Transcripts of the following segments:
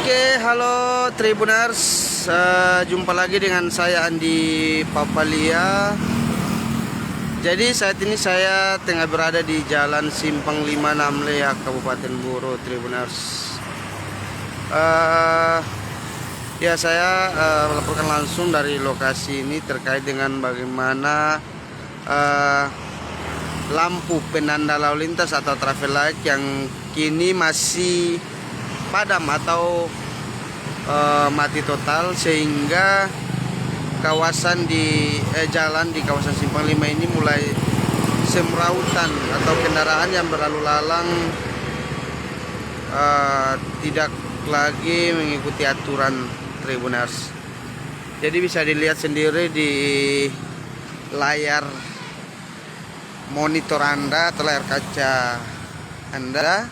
Oke, halo Tribuners. Jumpa lagi dengan saya Andi Papalia. Jadi saat ini saya tengah berada di Jalan Simpang 5 Namlea, Kabupaten Buru, Tribuners. Ya, saya melaporkan langsung dari lokasi ini terkait dengan bagaimana lampu penanda lalu lintas atau traffic light yang kini masih padam atau mati total, sehingga kawasan di jalan di kawasan Simpang 5 ini mulai semrautan atau kendaraan yang berlalu lalang tidak lagi mengikuti aturan, Tribuners. Jadi bisa dilihat sendiri di layar monitor Anda atau layar kaca Anda,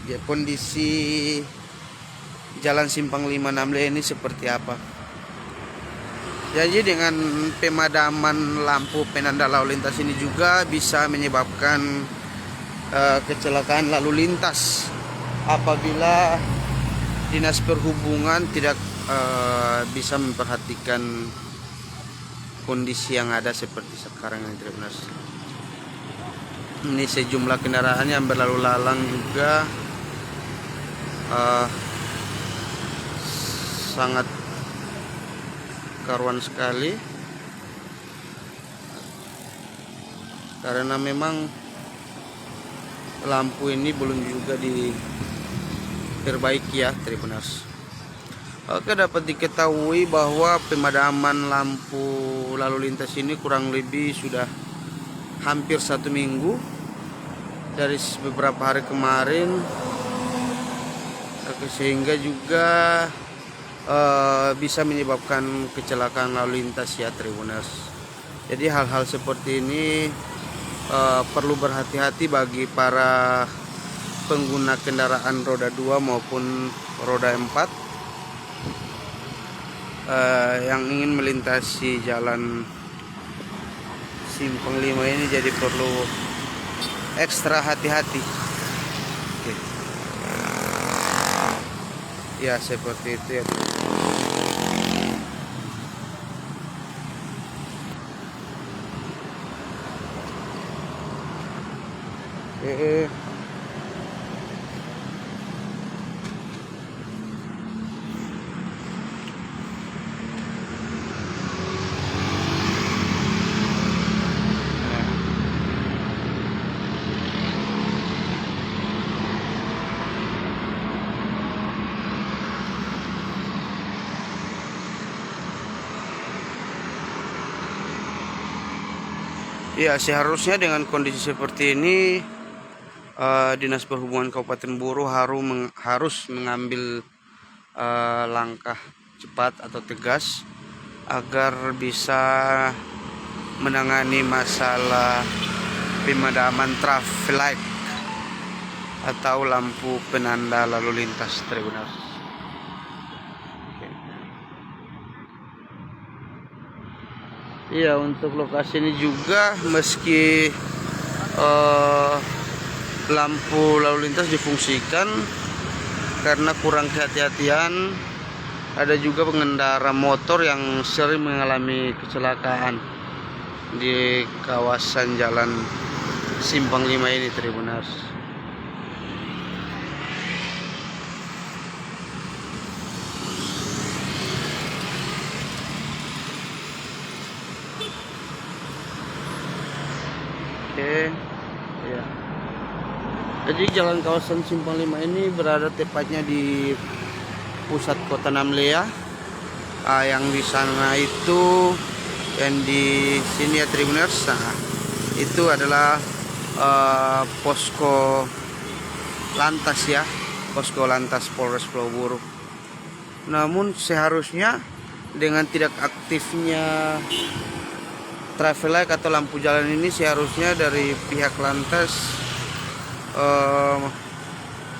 ya, kondisi Jalan Simpang 5 Namlea ini seperti apa. Jadi dengan pemadaman lampu penanda lalu lintas ini juga bisa menyebabkan kecelakaan lalu lintas apabila Dinas Perhubungan tidak bisa memperhatikan kondisi yang ada seperti sekarang ini, Tribuners. Ini sejumlah kendaraan yang berlalu lalang juga sangat karuan sekali, karena memang lampu ini belum juga diperbaiki, ya, Tribuners. Oke, dapat diketahui bahwa pemadaman lampu lalu lintas ini kurang lebih sudah hampir 1 minggu dari beberapa hari kemarin, sehingga juga bisa menyebabkan kecelakaan lalu lintas, ya, Tribuners. Jadi hal-hal seperti ini perlu berhati-hati bagi para pengguna kendaraan roda 2 maupun roda 4 yang ingin melintasi jalan Simpang 5 ini, jadi perlu ekstra hati-hati. Oke. Ya, seperti itu, ya. Ya, seharusnya dengan kondisi seperti ini Dinas Perhubungan Kabupaten Buru harus mengambil langkah cepat atau tegas agar bisa menangani masalah pemadaman traffic light atau lampu penanda lalu lintas, Tribuners. Iya, untuk lokasi ini juga meski lampu lalu lintas difungsikan, karena kurang kehati-hatian ada juga pengendara motor yang sering mengalami kecelakaan di kawasan jalan Simpang 5 ini, Tribuners. Oke, ya. Jadi jalan kawasan Simpang 5 ini berada tepatnya di pusat kota Namlea. Yang di sana itu, yang di sini, ya, Tribuners, nah, itu adalah posko lantas, ya, posko lantas Polres Pulau Buru. Namun seharusnya dengan tidak aktifnya traffic light atau lampu jalan ini, seharusnya dari pihak lantas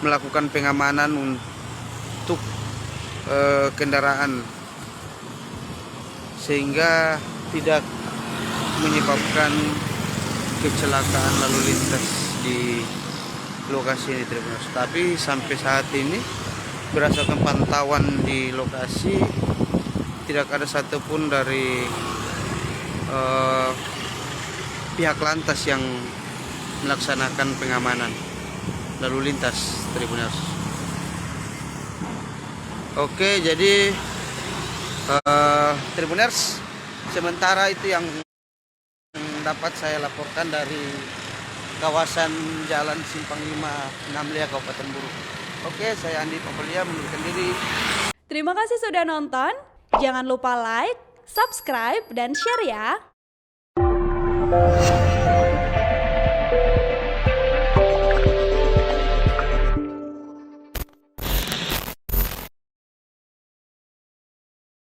melakukan pengamanan untuk kendaraan, sehingga tidak menyebabkan kecelakaan lalu lintas di lokasi ini, Tribuners. Tapi sampai saat ini berdasarkan pantauan di lokasi tidak ada satupun dari pihak lantas yang melaksanakan pengamanan lalu lintas Tribuners. Oke, jadi Tribuners, sementara itu yang dapat saya laporkan dari kawasan Jalan Simpang 5 Namlia Kabupaten Buru. Oke, saya Andi Papelia mengundurkan diri. Terima kasih sudah nonton. Jangan lupa like, subscribe, dan share ya.